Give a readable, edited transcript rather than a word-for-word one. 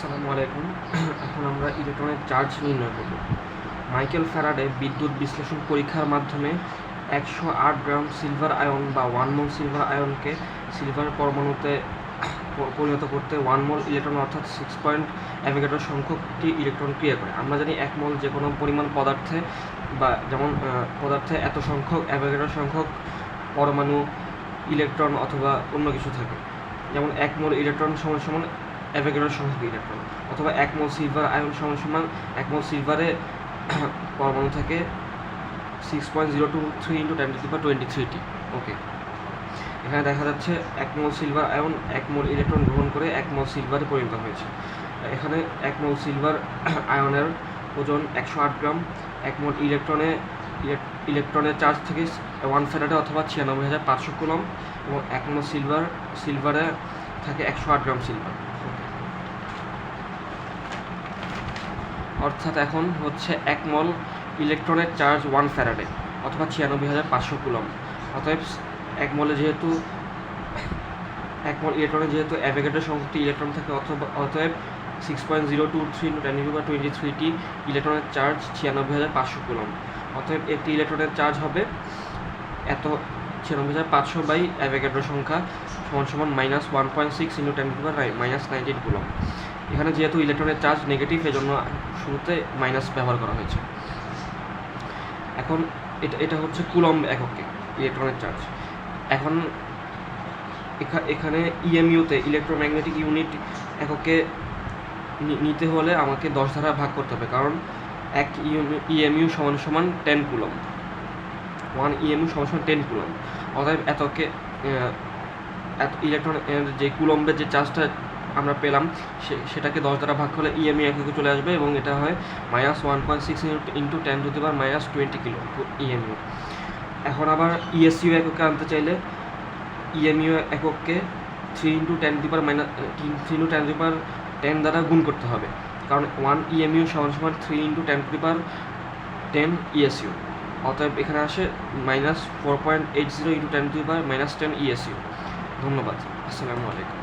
আসসালামু আলাইকুম। এখন আমরা ইলেকট্রনের চার্জ নির্ণয় করব। মাইকেল ফ্যারাডে বিদ্যুৎ বিশ্লেষণ পরীক্ষার মাধ্যমে 108 গ্রাম সিলভার আয়ন বা 1 মোল সিলভার আয়নকে সিলভার পরমাণুতে পরিণত করতে 1 মোল ইলেকট্রন অর্থাৎ 6 অ্যাভোগাড্রো সংখ্যকটি ইলেকট্রন ক্রিয়া করে। আমরা জানি 1 মোল যে কোনো পরিমাণ পদার্থে বা যেমন পদার্থে এত সংখ্যক অ্যাভোগাড্রো সংখ্যক পরমাণু, ইলেকট্রন অথবা অন্য কিছু থাকে। যেমন 1 মোল ইলেকট্রন সমান অ্যাভোগাড্রো সংখ্যক ইলেকট্রন, অথবা 1 মোল সিলভার আয়ন সমান 1 মোল সিলভারে পরমাণু থাকে 6.023 × 10⁻23টি। ওকে, এখানে দেখা যাচ্ছে 1 মোল সিলভার আয়ন 1 মোল ইলেকট্রন গ্রহণ করে 1 মোল সিলভারে পরিণত হয়েছে। এখানে 1 মোল সিলভার আয়নের ওজন 108 গ্রাম, 1 মোল ইলেকট্রনের চার্জ থেকে 1 ফ্যারাডে অথবা 96,500 কুলম্ব, এবং 1 মোল সিলভারে থাকে 108 গ্রাম সিলভার। অর্থাৎ এখন হচ্ছে 1 মোল ইলেকট্রনের চার্জ 1 ফ্যারাডে অথবা 96,500 কুলম্ব। অতএব 1 মোল ইলেকট্রনে যেহেতু অ্যাভোগাড্রো সংখ্যকটি ইলেকট্রন থাকে, অতএব 6.023 × 10⁻23টি ইলেকট্রনের চার্জ 96,500 কুলম্ব। অতএব একটি ইলেকট্রনের চার্জ হবে এত 96,500 বাই অ্যাভোগাড্রো সংখ্যা সমান -1.6 × 10⁻−19 কুলম্ব। এখানে যেহেতু ইলেকট্রনের চার্জ নেগেটিভ, এজন্য শুরুতে মাইনাস ব্যবহার করা হয়েছে। এখন এটা হচ্ছে কুলম্ব এককে ইলেকট্রনের চার্জ। এখন এখানে ইএমইউতে ইলেকট্রোম্যাগনেটিক ইউনিট এককে নিতে হলে আমাকে 10 দ্বারা ভাগ করতে হবে, কারণ 1 ইএমইউ সমান 10 কুলম্ব। 1 ইএমইউ সমান 10 কুলম্ব। অতএব ইলেকট্রনের যে কুলম্বের যে চার্জটা আমরা পেলাম সেটাকে 10 দ্বারা ভাগ করলে ইএমইউ এককে চলে আসবে, এবং এটা হয় -1.6 × 10⁻20 কিলো ইএমইউ। এখন আবার ইএসইউ এককে আনতে চাইলে ইএমইউ এককে 3 × 10⁻10 দ্বারা গুণ করতে হবে, কারণ 1 ইএমইউ সমান 3 × 10⁻10 ইএসইউ। অতএব এখানে আসে -4.80 × 10⁻10 ইএসইউ। ধন্যবাদ। আসসালামু আলাইকুম।